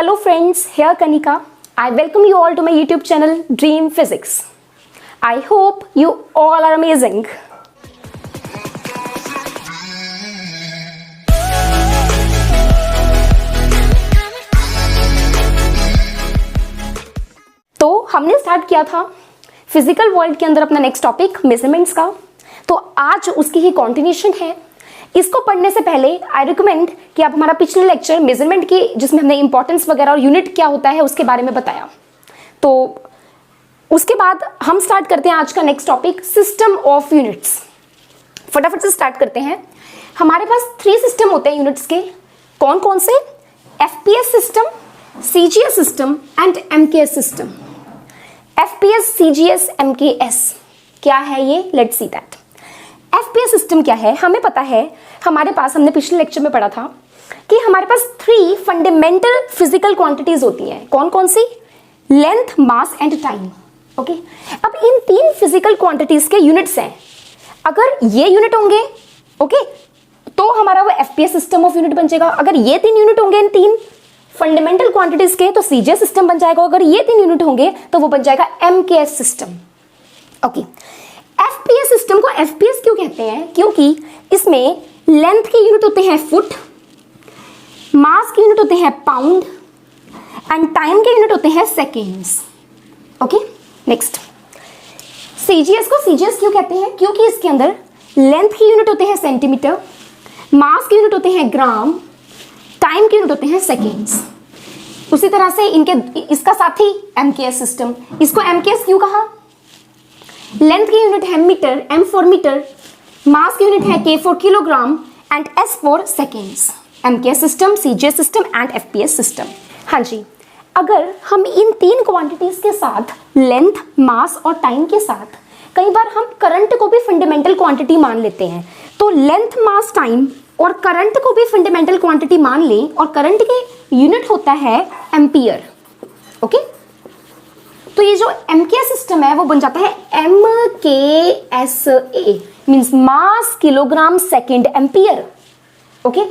Hello friends, here Kanika. I welcome you all to my YouTube channel Dream Physics. I hope you all are amazing. तो हमने start किया था physical world के अंदर अपना next topic measurements का, तो आज उसकी ही कंटिन्यूशन है। इसको पढ़ने से पहले आई रिकमेंड कि आप हमारा पिछले लेक्चर मेजरमेंट की, जिसमें हमने इंपॉर्टेंस वगैरह और यूनिट क्या होता है उसके बारे में बताया, तो उसके बाद हम स्टार्ट करते हैं आज का next topic system of units. फटाफट से स्टार्ट करते हैं। हमारे पास 3 सिस्टम होते हैं यूनिट्स के। कौन कौन से? FPS system, CGS system and MKS system. FPS, CGS, MKS क्या है ये? Let's see that. FPS system क्या है? हमें पता है, हमारे पास, हमने पिछले लेक्चर में पढ़ा था कि हमारे पास 3 फंडामेंटल फिजिकल क्वांटिटीज होती हैं। कौन कौन सी? Length, mass and time. Okay, अब इन 3 फिजिकल क्वांटिटीज के यूनिट्स हैं। अगर ये यूनिट होंगे, ओके, तो हमारा वो एफपीएस सिस्टम ऑफ यूनिट बन जाएगा। अगर ये 3 यूनिट होंगे इन 3 फंडामेंटल क्वांटिटीज के, तो सीजीएस सिस्टम बन जाएगा। अगर ये 3 यूनिट होंगे तो वो बन जाएगा MKS system. Okay, FPS system को एफपीएस क्यों कहते हैं? क्योंकि इसमें लेंथ के यूनिट होते हैं फुट, मास के यूनिट होते हैं पाउंड एंड टाइम के यूनिट होते हैं सेकेंड्स। ओके, नेक्स्ट, सीजीएस को सीजीएस क्यों कहते हैं? क्योंकि इसके अंदर लेंथ के यूनिट होते हैं सेंटीमीटर, मास के यूनिट होते हैं ग्राम, टाइम के यूनिट होते हैं सेकेंड्स। उसी तरह से इसका साथी एमकेएस सिस्टम। इसको एमकेएस क्यों कहा? लेंथ की यूनिट है मीटर, एम फॉर मीटर, मास की यूनिट है के for kilogram and S for seconds. MKS system, CGS system and FPS system. हाँ जी, अगर हम इन 3 क्वांटिटीज के साथ, लेंथ, मास और टाइम के साथ, कई बार हम करंट को भी फंडामेंटल क्वांटिटी मान लेते हैं, तो लेंथ, मास, टाइम और करंट को भी फंडामेंटल क्वांटिटी मान लें, और करंट के यूनिट होता है एम्पियर। ओके, तो ये जो एमकेएस सिस्टम है वो बन जाता है एमकेएसए, मींस मास किलोग्राम सेकंड एम्पियर। ओके,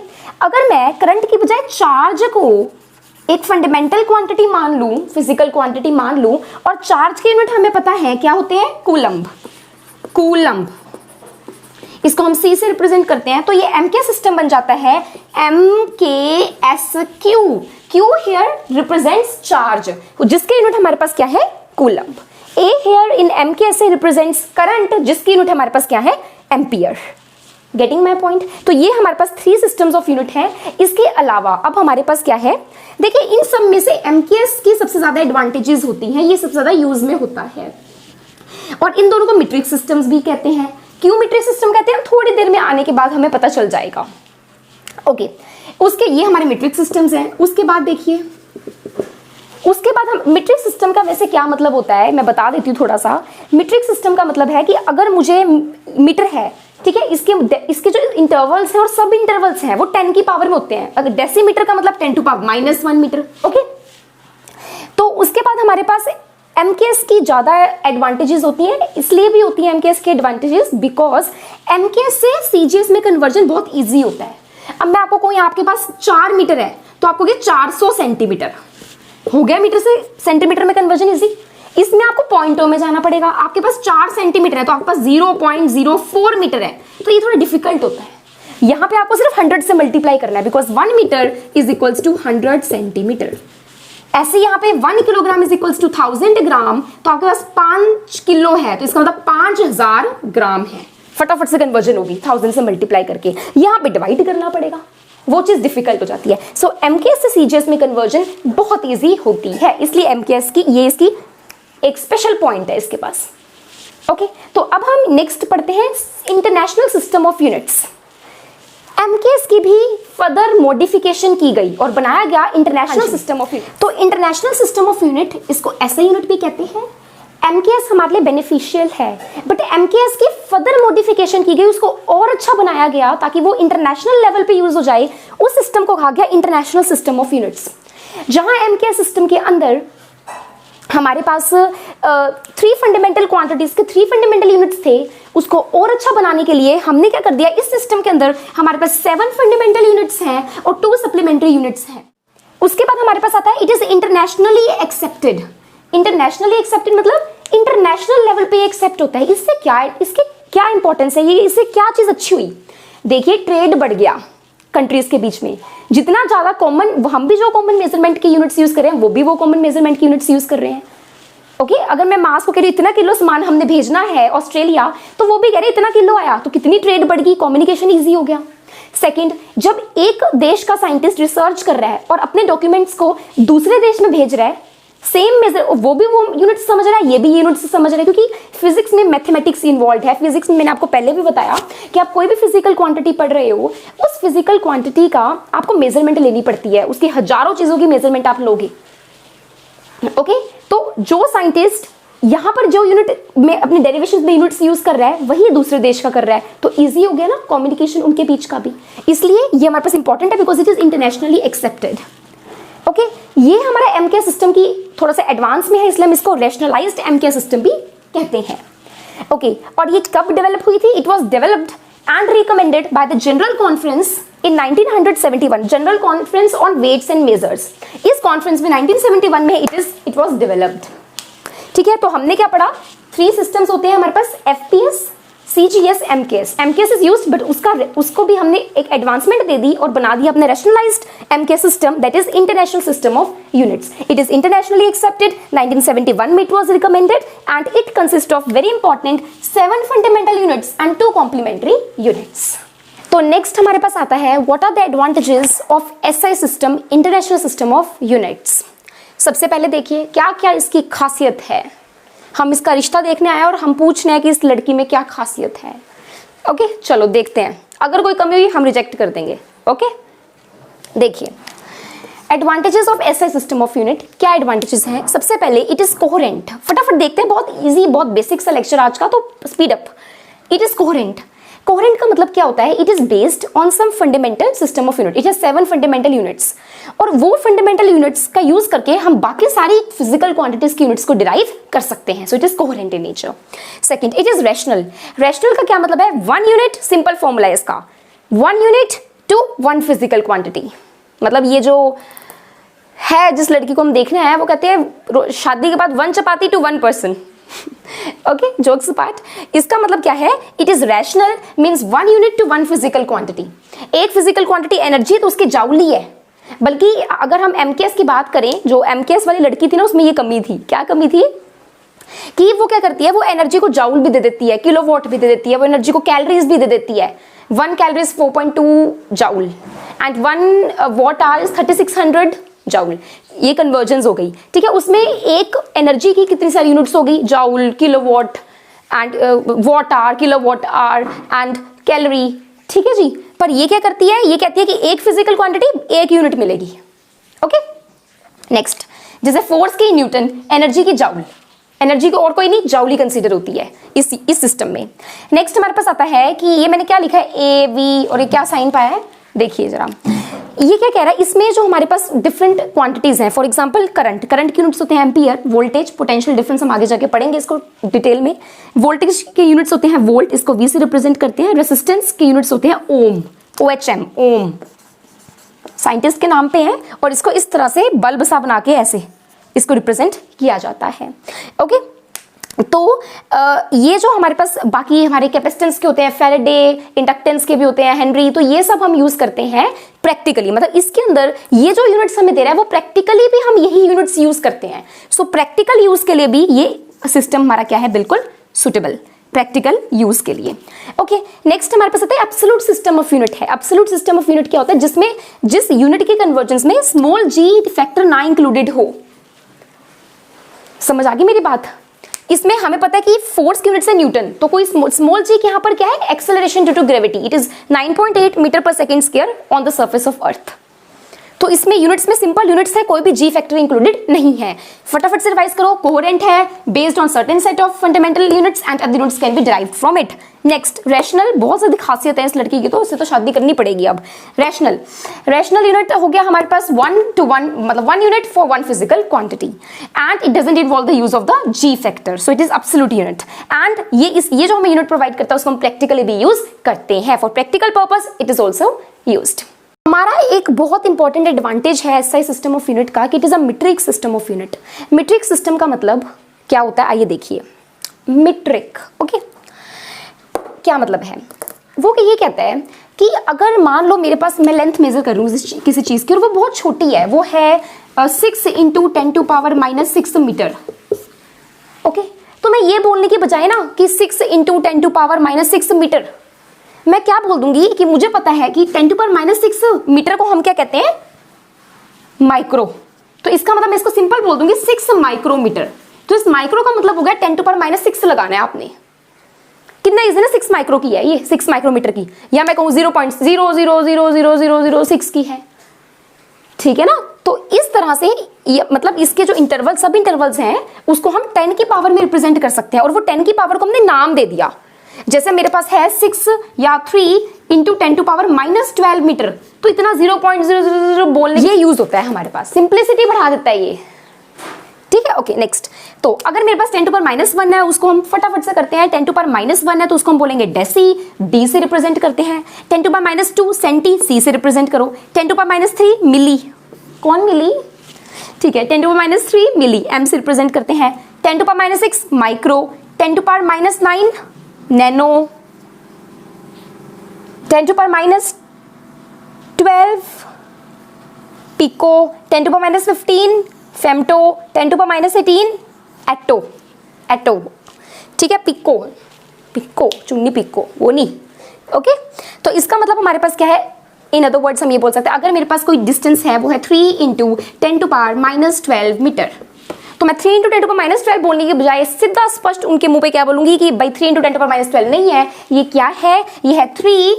अगर मैं करंट की बजाय चार्ज को एक फंडामेंटल क्वांटिटी मान लूं, फिजिकल क्वांटिटी मान लूं, और चार्ज के यूनिट हमें पता है क्या होते हैं? कूलम्ब। कूलम्ब, इसको हम सी से रिप्रेजेंट करते हैं, तो ये एमकेएस सिस्टम बन जाता है एमकेएसक्यू। क्यू हियर रिप्रेजेंट्स चार्ज, जिसके यूनिट हमारे पास क्या है? Coulomb. A here in MKS represents current, जिसकी यूनिट हमारे पास क्या है? एम्पियर। Getting my point? तो ये हमारे पास 3 सिस्टम्स ऑफ यूनिट है। इसके अलावा अब हमारे पास क्या है? देखिए, इन सब में से एमकेएस की सबसे ज्यादा एडवांटेजेस होती हैं, ये सबसे ज्यादा यूज में होता है, और इन दोनों को मीट्रिक सिस्टम्स भी कहते हैं। क्यों मीट्रिक सिस्टम कहते हैं? थोड़ी देर में आने के बाद हमें पता चल जाएगा। ओके, उसके ये हमारे मीट्रिक सिस्टम्स हैं। उसके बाद देखिए, उसके बाद हम मीट्रिक सिस्टम का वैसे क्या मतलब होता है मैं बता देती हूँ थोड़ा सा। मीट्रिक सिस्टम का मतलब है कि अगर मुझे मीटर है, ठीक है, इसके जो इंटरवल्स हैं और सब इंटरवल्स हैं वो 10 की पावर में होते हैं। अगर डेसीमीटर का मतलब 10 टू पावर -1 मीटर। ओके, तो उसके बाद हमारे पास एमकेएस की ज्यादा एडवांटेजेस होती हैं। इसलिए भी होती है एमकेएस की एडवांटेजेस बिकॉज एमकेएस से सीजीएस में कन्वर्जन बहुत ईजी होता है। अब मैं आपको कोई, आपके पास 4 मीटर है तो आपको 400 सेंटीमीटर हो गया, मीटर से सेंटीमीटर में कन्वर्जन इजी। इसमें आपको पॉइंटों में जाना पड़ेगा। आपके पास 4 सेंटीमीटर है तो आपके पास 0.04 मीटर है, तो ये थोड़ा डिफिकल्ट होता है। यहाँ पे आपको सिर्फ 100 से मल्टीप्लाई करना है, because 1 metre is equals to 100 centimetre. ऐसे यहाँ पे 1 kilogram is equals to 1000 gram, तो आपके पास 5 किलो है, तो इसका मतलब 5000 ग्राम है। फटाफट से कन्वर्जन होगी 1000 से मल्टीप्लाई करके। यहाँ पे डिवाइड करना पड़ेगा, वो चीज डिफिकल्ट हो जाती है। सो एमकेएस से सीजीएस में कन्वर्जन बहुत इजी होती है, इसलिए एमकेएस की ये इसकी एक स्पेशल पॉइंट है इसके पास। ओके, तो अब हम नेक्स्ट पढ़ते हैं international system of units. MKS की भी फर्दर मॉडिफिकेशन की गई और बनाया गया इंटरनेशनल सिस्टम ऑफ यूनिट। तो इंटरनेशनल सिस्टम ऑफ यूनिट, इसको ऐसे यूनिट भी कहते हैं। एमकेएस हमारे लिए बेनिफिशियल है, बट एमकेएस की फर्दर मॉडिफिकेशन की गई, उसको और अच्छा बनाया गया ताकि वो इंटरनेशनल लेवल पे यूज हो जाए। उस सिस्टम को कहा गया इंटरनेशनल सिस्टम ऑफ यूनिट्स। जहां एमकेएस सिस्टम के अंदर हमारे पास 3 फंडामेंटल क्वांटिटीज के 3 फंडामेंटल यूनिट्स थे, उसको और अच्छा बनाने के लिए हमने क्या कर दिया, इस सिस्टम के अंदर हमारे पास 7 फंडामेंटल यूनिट्स हैं और 2 सप्लीमेंट्री यूनिट्स हैं। उसके बाद हमारे पास आता है it is internationally accepted. Internationally accepted मतलब इंटरनेशनल लेवल पे एक्सेप्ट होता है। इससे क्या है, इसके क्या इंपॉर्टेंस है, ये इससे क्या चीज अच्छी हुई? देखिए ट्रेड बढ़ गया कंट्रीज के बीच में, जितना ज्यादा कॉमन, हम भी जो कॉमन मेजरमेंट की यूनिट्स यूज कर रहे हैं वो भी वो कॉमन मेजरमेंट की यूनिट्स यूज कर रहे हैं। ओके अगर मैं मास को कह रही हूँ इतना किलो सामान हमने भेजना है ऑस्ट्रेलिया, तो वो भी कह रहे इतना किलो आया, तो कितनी ट्रेड बढ़ गई, कम्युनिकेशन ईजी हो गया। सेकंड, जब एक देश का साइंटिस्ट रिसर्च कर रहा है और अपने डॉक्यूमेंट्स को दूसरे देश में भेज रहा है, सेम मेजर, वो भी वो यूनिट समझ रहा है, ये भी यूनिट समझ रहा है, क्योंकि फिजिक्स में मैथमेटिक्स इन्वॉल्व है। फिजिक्स में मैंने आपको पहले भी बताया कि आप कोई भी फिजिकल क्वांटिटी पढ़ रहे हो, उस फिजिकल क्वांटिटी का आपको मेजरमेंट लेनी पड़ती है, उसकी हजारों चीजों की मेजरमेंट आप लोगे। ओके तो जो साइंटिस्ट यहां पर जो यूनिट में अपने डेरिवेशन में यूनिट्स यूज कर रहा है वही दूसरे देश का कर रहा है, तो इजी हो गया ना कम्युनिकेशन उनके बीच का भी। इसलिए ये हमारे पास इंपॉर्टेंट है because it is internationally accepted. Okay ये हमारा एमके सिस्टम की थोड़ा सा एडवांस में है, इसलिए हम इसको रैशनलाइज्ड एमके सिस्टम भी कहते हैं। ओके और ये कब डेवलप हुई थी? It was developed and recommended by the general conference in 1971, general conference on weights and measures. इस कॉन्फ्रेंस में 1971 में इट वाज डेवलप्ड। ठीक है, तो हमने क्या पढ़ा? 3 सिस्टम्स होते हैं हमारे पास, FPS, CGS, MKS. MKS is used but उसको भी हमने एक एडवांसमेंट दे दी और बना दिया अपने rationalised MK system, that is international system of units. It is internationally accepted, 1971 में it was recommended and it consist of very important 7 fundamental units and 2 complementary units. तो नेक्स्ट हमारे पास आता है what are the advantages of SI system, international system of units. सबसे पहले देखिए क्या क्या इसकी खासियत है। हम इसका रिश्ता देखने आए और हम पूछ रहे हैं कि इस लड़की में क्या खासियत है। ओके चलो देखते हैं, अगर कोई कमी हुई हम रिजेक्ट कर देंगे। ओके देखिए advantages of SI system of unit, क्या एडवांटेजेस हैं? सबसे पहले इट इज कोहेरेंट। फटाफट देखते हैं, बहुत इजी, बहुत बेसिक सा लेक्चर आज का, तो speed up. It is coherent. Coherent का मतलब क्या होता है? It is based on some fundamental system of unit. It has 7 fundamental units और वो फंडामेंटल यूनिट्स का यूज करके हम बाकी सारी फिजिकल क्वांटिटीज की यूनिट्स को डिराइव कर सकते हैं। So it is coherent in nature. Second, it is rational. Rational का क्या मतलब है? 1 यूनिट, सिंपल फॉर्मूला है इसका, 1 यूनिट टू 1 फिजिकल क्वांटिटी। मतलब ये जो है, जिस लड़की को हम देखने आए, वो कहते हैं शादी के बाद 1 chapati to 1 person. Okay jokes apart, इसका मतलब क्या है? It is rational means 1 unit to 1 physical quantity. एक फिजिकल क्वांटिटी एनर्जी तो उसकी जाउली है, बल्कि अगर हम एमकेएस की बात करें, जो एमकेएस वाली लड़की थी ना, उसमें ये कमी थी। क्या कमी थी? कि वो क्या करती है, वो एनर्जी को जाउल भी दे देती है, किलोवाट भी दे देती है, वो एनर्जी को कैलोरीज भी दे देती है। 1 calories 4.2 joule and 1 watt hour is 3600 joule. ये कन्वर्जन्स हो गई। ठीक है, उसमें एक एनर्जी की कितनी सारी यूनिट्स हो गई? Joule, kilowatt and watt hour, kilowatt hour and calorie. ठीक है जी, पर ये क्या करती है? ये कहती है कि एक फिजिकल क्वांटिटी 1 यूनिट मिलेगी। ओके नेक्स्ट, जैसे फोर्स की न्यूटन, एनर्जी की जाउल। एनर्जी को और कोई नहीं, जाउली कंसीडर होती है इस सिस्टम में। नेक्स्ट हमारे पास आता है कि ये मैंने क्या लिखा है, ए वी, और ये क्या साइन पाया है, देखिए जरा। ये क्या कह रहा है? इसमें जो हमारे पास डिफरेंट क्वांटिटीज हैं, फॉर एग्जांपल करंट की यूनिट्स होते हैं एम्पियर, वोल्टेज, पोटेंशियल डिफरेंस हम आगे जाके पढ़ेंगे इसको डिटेल में। वोल्टेज के यूनिट्स होते हैं वोल्ट, इसको वी से रिप्रेजेंट करते हैं। रेसिस्टेंस के यूनिट्स होते हैं ओम, OHM, ओम साइंटिस्ट के नाम पे है, और इसको इस तरह से बल्ब सा बना के ऐसे इसको रिप्रेजेंट किया जाता है। ओके तो ये जो हमारे पास बाकी हमारे कैपेसिटेंस के होते हैं, फैराडे, इंडक्टेंस के भी होते हैं, हेनरी, तो ये सब हम यूज करते हैं प्रैक्टिकली। मतलब इसके अंदर ये जो यूनिट्स हमें दे रहा है वो प्रैक्टिकली भी हम यही यूनिट्स यूज करते हैं। सो प्रैक्टिकल यूज के लिए भी ये सिस्टम हमारा क्या है, बिल्कुल सुटेबल प्रैक्टिकल यूज के लिए। ओके नेक्स्ट हमारे पास आता है एब्सोल्यूट सिस्टम ऑफ यूनिट है। एब्सोल्यूट सिस्टम ऑफ यूनिट क्या होता है? जिसमें जिस यूनिट के कन्वर्जेंस में स्मॉल g फैक्टर ना इंक्लूडेड हो। समझ आ गई मेरी बात? इसमें हमें पता है कि फोर्स की यूनिट है न्यूटन, तो कोई स्मॉल जी यहाँ पर क्या है, acceleration due to gravity. It is 9.8 metre per second square on the surface of earth. तो इसमें यूनिट्स में सिंपल यूनिट्स है, कोई भी जी फैक्टर इंक्लूडेड नहीं है। फटाफट से रिवाइज करो, कोहेरेंट है, based on certain set of fundamental units and other units can be derived from it. Next rational, बहुत ज्यादा खासियत है इस लड़की की, तो उससे तो शादी करनी पड़ेगी अब। रैशनल यूनिट हो गया हमारे पास 1 to 1, मतलब 1 unit for 1 physical quantity and it doesn't involve the use of the ji factor, so it is absolute unit. And ये जो हमें यूनिट प्रोवाइड करता है उसको हम प्रैक्टिकली भी यूज करते हैं, for practical purpose it is also used. हमारा एक बहुत इंपॉर्टेंट एडवांटेज है एसआई सिस्टम ऑफ यूनिट का कि it is a metric system of unit. Metric system का मतलब क्या होता है, आइए देखिए। मीट्रिक, ओके, क्या मतलब है वो कि ये कहता है कि अगर मान लो मेरे पास, मैं लेंथ मेजर कर रही हूँ किसी चीज की और वो बहुत छोटी है, वो है 6 × 10⁻⁻6 मीटर, ओके, तो मैं ये बोलने के बजाय ना कि 6 × 10⁻⁻6 मीटर, मैं क्या बोल दूंगी कि मुझे पता है कि 10⁻⁻6 मीटर को हम क्या कहते हैं, माइक्रो। तो इसका मतलब मैं इसको सिंपल बोल दूंगी 6 माइक्रोमीटर। तो इस माइक्रो का मतलब हो गया 10⁻⁻6 लगाना है आपने। कितना इजी ना 6 माइक्रो की है ये, 6 माइक्रोमीटर की, या मैं कहूँ 0.0000006 की है, ठीक है ना। तो इस तरह से ये मतलब इसके जो इंटरवल, सब इंटरवल्स हैं उसको हम 10 की पावर में रिप्रेजेंट कर सकते हैं, और वो 10 की पावर को हमने नाम दे दिया। जैसे मेरे पास है 6 या 3 × 10⁻⁻12 मीटर, तो इतना 0.000 बोलने ये यूज होता है हमारे पास, सिंप्लिसिटी बढ़ा देता है ये, ठीक है। Okay, next. तो अगर मेरे पास 10⁻⁻1 है उसको हम फटाफट से करते हैं। 10⁻⁻1 है तो उसको हम बोलेंगे डेसी, डी से रिप्रेजेंट करते हैं। 10⁻⁻2 सेंटी, सी से रिप्रेजेंट करो। 10⁻⁻3 मिली, कौन मिली, ठीक है। 10⁻⁻3 मिली, एम से रिप्रेजेंट करते हैं। 10⁻⁻6 माइक्रो। 10⁻⁻9 नैनो। 10⁻⁻12 पिको। 10⁻⁻15 फेम्टो। 10⁻⁻18 एटो, एटो, ठीक है। पिको, पिको चुन्नी पिको, वो नहीं, ओके। तो इसका मतलब हमारे पास क्या है, इन अदर वर्ड्स हम ये बोल सकते हैं अगर मेरे पास कोई डिस्टेंस है वो है 3 × 10⁻⁻12 मीटर, तो मैं 3 × 10⁻12 बोलने के बजाय सीधा स्पष्ट उनके मुंह पे क्या बोलूंगी कि भाई 3 × 10⁻12 नहीं है, ये क्या है, ये है 3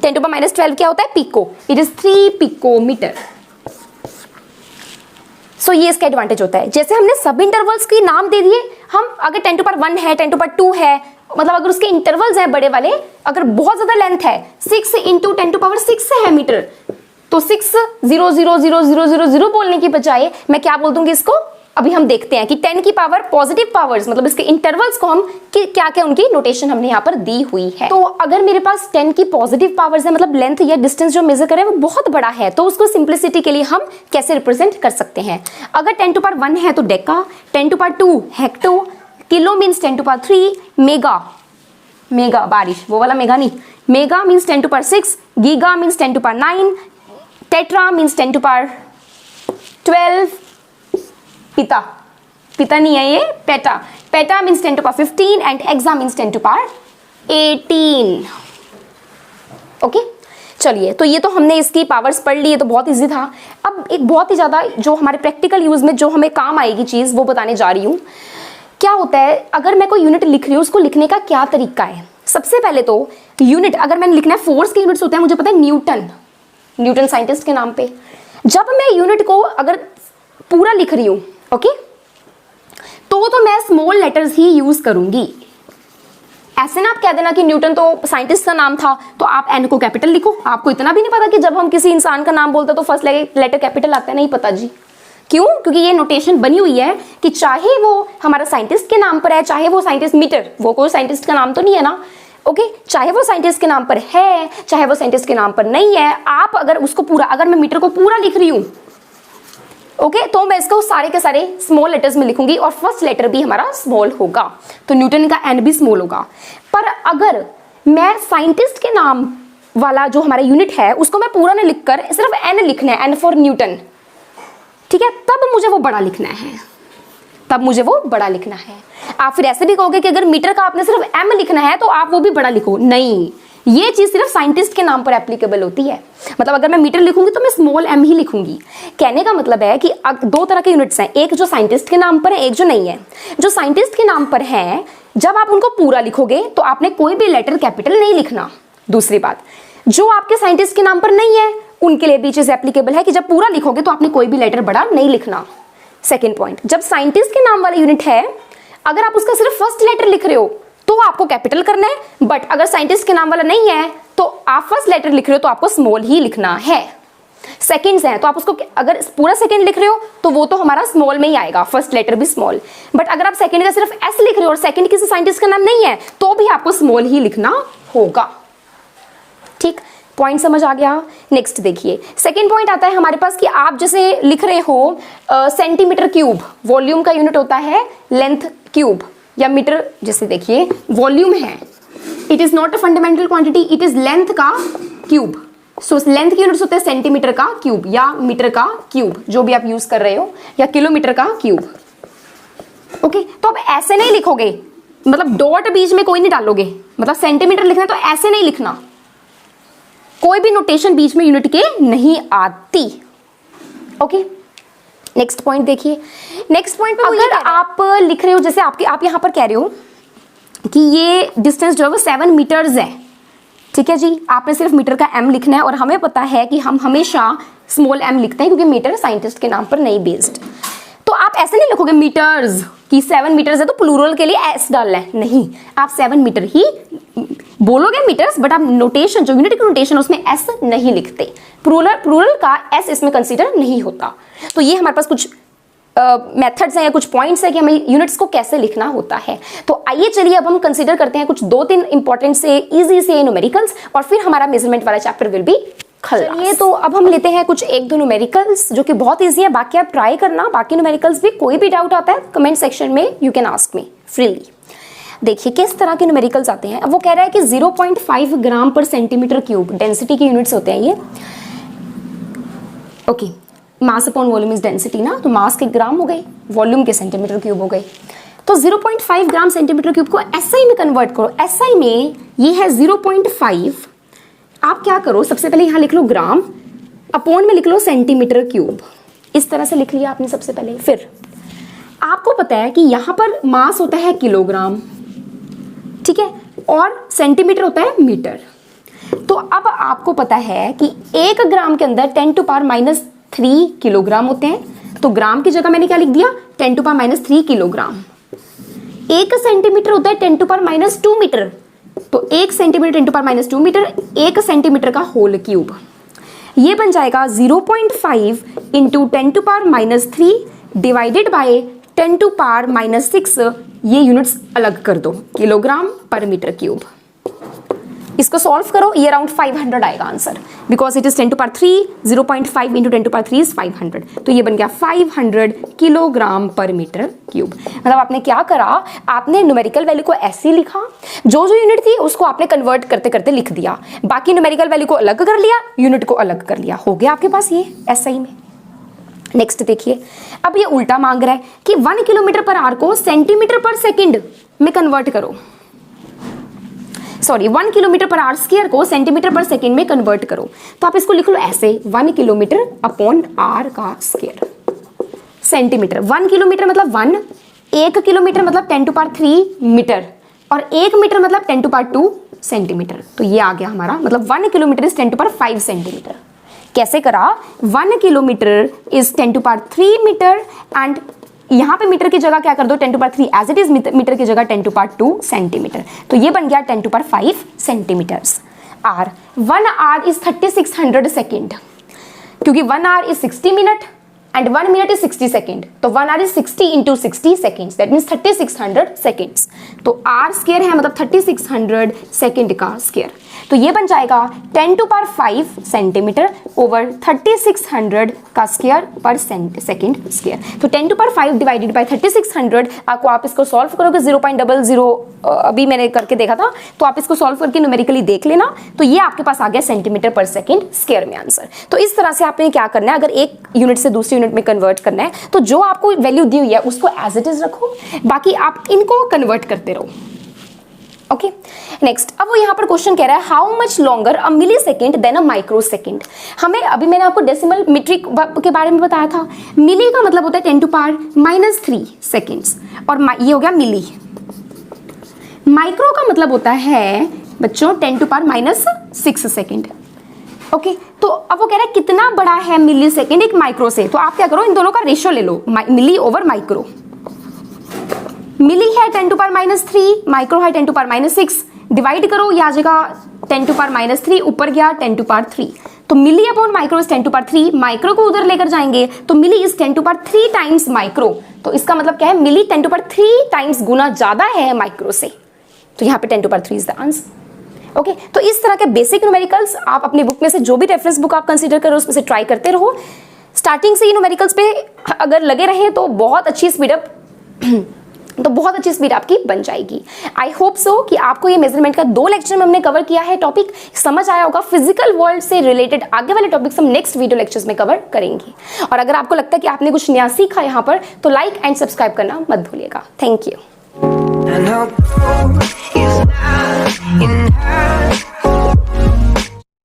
10⁻12 क्या होता है, पिको, इट इज 3 पिकोमीटर। सो ये इसका एडवांटेज होता है। जैसे हमने सब इंटरवल्स के नाम दे दिए, हम अगर 10⁻1 है, 10⁻2 है, मतलब अगर उसके इंटरवल्स हैं बड़े वाले, अगर बहुत ज्यादा लेंथ है 6 × 10⁻6 है मीटर, तो 6000000 बोलने की बजाय मैं क्या बोल दूंगी इसको, अभी हम देखते हैं कि 10 की पावर पॉजिटिव पावर्स, मतलब इसके इंटरवल्स को हम क्या क्या उनकी नोटेशन हमने यहाँ पर दी हुई है। तो अगर मेरे पास 10 की पॉजिटिव पावर्स है, मतलब लेंथ या डिस्टेंस जो मेजर करें वो बहुत बड़ा है, तो उसको सिंप्लिसिटी के लिए हम कैसे रिप्रेजेंट कर सकते हैं। अगर 10⁻1 है तो deca, 10⁻2 hecto, kilo means 10⁻3, mega, mega बारिश वो वाला मेगा नहीं, mega means 10⁻6, giga means 10⁻9, tetra means 10⁻12, पिता, पिता नहीं है ये, peta, peta means 10⁻15 and exa means 10⁻18। Okay, चलिए, तो ये तो हमने इसकी पावर्स पढ़ ली, ये तो बहुत इजी था। अब एक बहुत ही ज़्यादा जो हमारे प्रैक्टिकल यूज में जो हमें काम आएगी चीज़ वो बताने जा रही हूँ। क्या होता है अगर मैं कोई यूनिट लिख रही हूँ, उसको लिखने का क्या तरीका है। सबसे पहले तो यूनिट अगर मैंने लिखना है, फोर्स के यूनिट्स होते हैं, मुझे पता है न्यूटन, न्यूटन साइंटिस्ट के नाम पे। जब मैं यूनिट को अगर पूरा लिख रही हूँ, ओके, तो मैं स्मॉल लेटर्स ही यूज करूंगी। ऐसे ना आप कह देना कि न्यूटन तो साइंटिस्ट का नाम था तो आप एन को कैपिटल लिखो। आपको इतना भी नहीं पता कि जब हम किसी इंसान का नाम बोलते हैं तो फर्स्ट लेटर कैपिटल आता है, नहीं पता जी। क्यों? क्योंकि ये नोटेशन बनी हुई है कि चाहे वो हमारा साइंटिस्ट के नाम पर है, चाहे वो साइंटिस्ट मीटर, वो कोई साइंटिस्ट का नाम तो नहीं है ना, ओके, चाहे वो साइंटिस्ट के नाम पर है, चाहे वो साइंटिस्ट के नाम पर नहीं है, आप अगर उसको पूरा, अगर मैं मीटर को पूरा लिख रही हूँ, ओके, तो मैं इसको सारे के सारे स्मॉल लेटर्स में लिखूंगी और फर्स्ट लेटर भी हमारा स्मॉल होगा, तो न्यूटन का एन भी स्मॉल होगा। पर अगर मैं साइंटिस्ट के नाम वाला जो हमारा यूनिट है उसको मैं पूरा नहीं लिखकर सिर्फ एन लिखना है, एन फॉर न्यूटन, ठीक है, तब मुझे वो बड़ा लिखना है, तब मुझे वो बड़ा लिखना है। आप फिर ऐसे भी कहोगे कि अगर मीटर का आपने सिर्फ एम लिखना है तो आप वो भी बड़ा लिखो, नहीं, ये चीज सिर्फ साइंटिस्ट के नाम पर एप्लीकेबल होती है। मतलब अगर मैं मीटर लिखूंगी तो मैं स्मॉल एम ही लिखूंगी। कहने का मतलब है कि दो तरह के यूनिट्स हैं, एक जो साइंटिस्ट के नाम पर है, एक जो नहीं है। जो साइंटिस्ट के नाम पर है, जब आप उनको पूरा लिखोगे तो आपने कोई भी लेटर कैपिटल नहीं लिखना। दूसरी बात, जो आपके साइंटिस्ट के नाम पर नहीं है उनके लिए भी चीज एप्लीकेबल है कि जब पूरा लिखोगे तो आपने कोई भी लेटर बड़ा नहीं लिखना। सेकेंड पॉइंट, जब साइंटिस्ट के नाम वाला यूनिट है, अगर आप उसका सिर्फ फर्स्ट लेटर लिख रहे हो तो आपको कैपिटल करना है, बट अगर साइंटिस्ट के नाम वाला नहीं है तो आप फर्स्ट लेटर लिख रहे हो तो आपको स्मॉल ही लिखना है। सेकंड्स है तो आप उसको अगर पूरा सेकंड लिख रहे हो तो वो तो हमारा स्मॉल में ही आएगा, फर्स्ट लेटर भी स्मॉल। बट अगर आप सेकंड का सिर्फ एस लिख रहे हो और सेकंड किसी साइंटिस्ट का नाम नहीं है तो भी आपको स्मॉल ही लिखना होगा। ठीक, पॉइंट समझ आ गया। नेक्स्ट देखिए, सेकेंड पॉइंट आता है हमारे पास कि आप जैसे लिख रहे हो सेंटीमीटर क्यूब, वॉल्यूम का यूनिट होता है लेंथ क्यूब या मीटर। जैसे देखिए वॉल्यूम है, it is not a fundamental quantity, it is length का क्यूब। सो लेंथ के यूनिट्स होते हैं सेंटीमीटर का क्यूब या मीटर का क्यूब, जो भी आप यूज कर रहे हो, या किलोमीटर का क्यूब। ओके, तो अब ऐसे नहीं लिखोगे, मतलब डॉट बीच में कोई नहीं डालोगे, मतलब सेंटीमीटर लिखना है तो ऐसे नहीं लिखना, कोई भी नोटेशन बीच में यूनिट के नहीं आती। ओके, नेक्स्ट पॉइंट देखिए। नेक्स्ट पॉइंट पे अगर आप लिख रहे हो, जैसे आप यहां पर कह रहे हो कि ये डिस्टेंस जो है वो 7 मीटर्स है, ठीक है जी, आपने सिर्फ मीटर का m लिखना है, और हमें पता है कि हम हमेशा स्मॉल m लिखते हैं क्योंकि मीटर साइंटिस्ट के नाम पर नहीं बेस्ड। तो आप ऐसे नहीं लिखोगे मीटर्स कि 7 मीटर्स है तो प्लूरल के लिए s डालना है, नहीं, आप 7 मीटर ही बोलोगे मीटर्स, बट आप नोटेशन जो यूनिट की नोटेशन उसमें s नहीं लिखते, प्लूरल का s इसमें कंसीडर नहीं होता। तो ये हमारे पास कुछ मेथड्स हैं या कुछ पॉइंट्स है कि हमें यूनिट्स को कैसे लिखना होता है। तो आइए चलिए अब हम कंसीडर करते हैं कुछ 2-3 इंपॉर्टेंट से इजी से न्यूमेरिकल्स, और फिर हमारा मेजरमेंट वाला चैप्टर विल बी खलास। चलिए तो अब हम लेते हैं कुछ 1-2 न्यूमेरिकल्स जो कि बहुत इजी है, बाकी आप ट्राई करना, बाकी न्यूमेरिकल्स भी कोई भी डाउट आता है कमेंट सेक्शन में you can ask me freely. देखिए किस तरह के न्यूमेरिकल्स आते हैं। अब वो कह रहा है कि 0.5 ग्राम पर सेंटीमीटर क्यूब डेंसिटी के यूनिट्स होते हैं ये। Okay, mass upon volume is density ना, तो मास के ग्राम हो गए, वॉल्यूम के सेंटीमीटर क्यूब हो गए। तो 0.5 ग्राम सेंटीमीटर क्यूब को एसआई में कन्वर्ट करो। एसआई में ये है 0.5, आप क्या करो, सबसे पहले यहां लिख लो ग्राम, अपॉन में लिख लो सेंटीमीटर क्यूब, इस तरह से लिख लिया आपने सबसे पहले। फिर आपको पता है कि यहां पर मास होता है किलोग्राम, ठीक है, और सेंटीमीटर होता है मीटर। तो अब आपको पता है कि 1 ग्राम के अंदर 10⁻³ किलोग्राम होते हैं, तो ग्राम की जगह मैंने क्या लिख दिया 10⁻³ किलोग्राम। 1 सेंटीमीटर होता है 10⁻² मीटर, तो 1 सेंटीमीटर 10⁻² मीटर, 1 सेंटीमीटर का होल क्यूब। ये बन जाएगा 0.5 × 10⁻³ डिवाइडेड बाय 10⁻⁻6, ये यूनिट्स अलग कर दो, किलोग्राम पर मीटर क्यूब। इसको सॉल्व करो, ये अराउंड 500 आएगा answer, because it is 10⁻³ 0.5 × 10⁻³ is 500, तो ये बन गया 500 किलोग्राम पर मीटर क्यूब। मतलब आपने क्या करा, आपने न्यूमेरिकल वैल्यू को ऐसे लिखा, जो यूनिट थी उसको आपने कन्वर्ट करते करते लिख दिया, बाकी न्यूमेरिकल वैल्यू को अलग कर लिया, यूनिट को अलग कर लिया, हो गया आपके पास ये एसआई में। नेक्स्ट देखिए, अब ये उल्टा मांग रहा है कि 1 किलोमीटर पर आवर को सेंटीमीटर पर सेकेंड में कन्वर्ट करो, sorry 1 kilometre per hour square को सेंटीमीटर पर सेकेंड में कन्वर्ट करो। तो आप इसको लिख लो ऐसे, 1 किलोमीटर अपॉन आर का स्क्वायर, सेंटीमीटर 1 किलोमीटर मतलब 1 किलोमीटर मतलब 10⁻³ मीटर, और 1 मीटर मतलब 10⁻² सेंटीमीटर। तो ये आ गया हमारा, मतलब 1 किलोमीटर इज 10⁻5 सेंटीमीटर। कैसे करा, 1 किलोमीटर इज 10⁻³ मीटर, एंड यहां पे मीटर की जगह क्या कर दो 10⁻³ एज इट इज, मीटर की जगह 10⁻² सेंटीमीटर, तो ये बन गया 10⁻5 centimetres. Or 1 hour is 3600 second, क्योंकि 1 hour is 60 minute and 1 minute is 60 second, तो 1 hour is 60 × 60 seconds, that means 3600 seconds. तो आर स्क्वायर है मतलब 3600 सेकेंड का स्क्वायर, तो ये बन जाएगा 10⁻5 सेंटीमीटर ओवर 3600 का स्क्वायर पर सेकेंड स्क्वायर। तो 10⁻5 डिवाइडेड बाय 3600, आपको आप इसको सॉल्व करोगे 0.00, अभी मैंने करके देखा था, तो आप इसको सॉल्व करके न्यूमेरिकली देख लेना, तो ये आपके पास आ गया सेंटीमीटर पर सेकेंड स्क्वायर में आंसर। तो इस तरह से आपने क्या करना है, अगर एक यूनिट से दूसरी यूनिट में कन्वर्ट करना है, तो जो आपको वैल्यू दी हुई है उसको एज इट इज रखो, बाकी आप इनको कन्वर्ट करते रहो। ओके, नेक्स्ट, अब वो यहाँ पर क्वेश्चन कह रहा है how much longer a millisecond than a microsecond. हमें अभी मैंने आपको डेसिमल मीट्रिक के बारे में बताया था, मिली का मतलब होता है 10⁻³ सेकेंड्स, और ये हो गया मिली। माइक्रो का मतलब होता है बच्चों 10⁻⁻6 सेकेंड। ओके, तो अब वो कह रहा है कितना बड़ा है मिली सेकेंड एक माइक्रो से, तो आप क्या करो, इन दोनों का रेशियो ले लो, मिली ओवर माइक्रो। मिली है 10⁻³ माइक्रो है 10⁻⁶, डिवाइड करो, यह आ जाएगा 10⁻³ ऊपर गया 10⁻3, तो मिली अपॉन माइक्रो इज 10⁻3, माइक्रो को उधर लेकर जाएंगे तो मिली इज 10⁻3 टाइम्स माइक्रो, तो इसका मतलब क्या है, मिली 10⁻3 टाइम्स गुना ज्यादा है माइक्रो से, तो यहाँ पे 10⁻3 इज द आंसर। ओके तो इस तरह के बेसिक न्यूमेरिकल्स आप अपनी बुक में से जो भी रेफरेंस बुक आप कंसीडर करो उसमें से ट्राई करते रहो। स्टार्टिंग से ही न्यूमेरिकल्स पे अगर लगे रहे तो बहुत अच्छी स्पीड आपकी बन जाएगी। आई होप सो कि आपको ये मेजरमेंट का 2 लेक्चर में हमने कवर किया है टॉपिक समझ आया होगा। फिजिकल वर्ल्ड से रिलेटेड आगे वाले टॉपिक्स हम नेक्स्ट वीडियो लेक्चर्स में कवर करेंगे। और अगर आपको लगता है कि आपने कुछ नया सीखा यहाँ पर तो लाइक एंड सब्सक्राइब करना मत भूलिएगा। Thank you.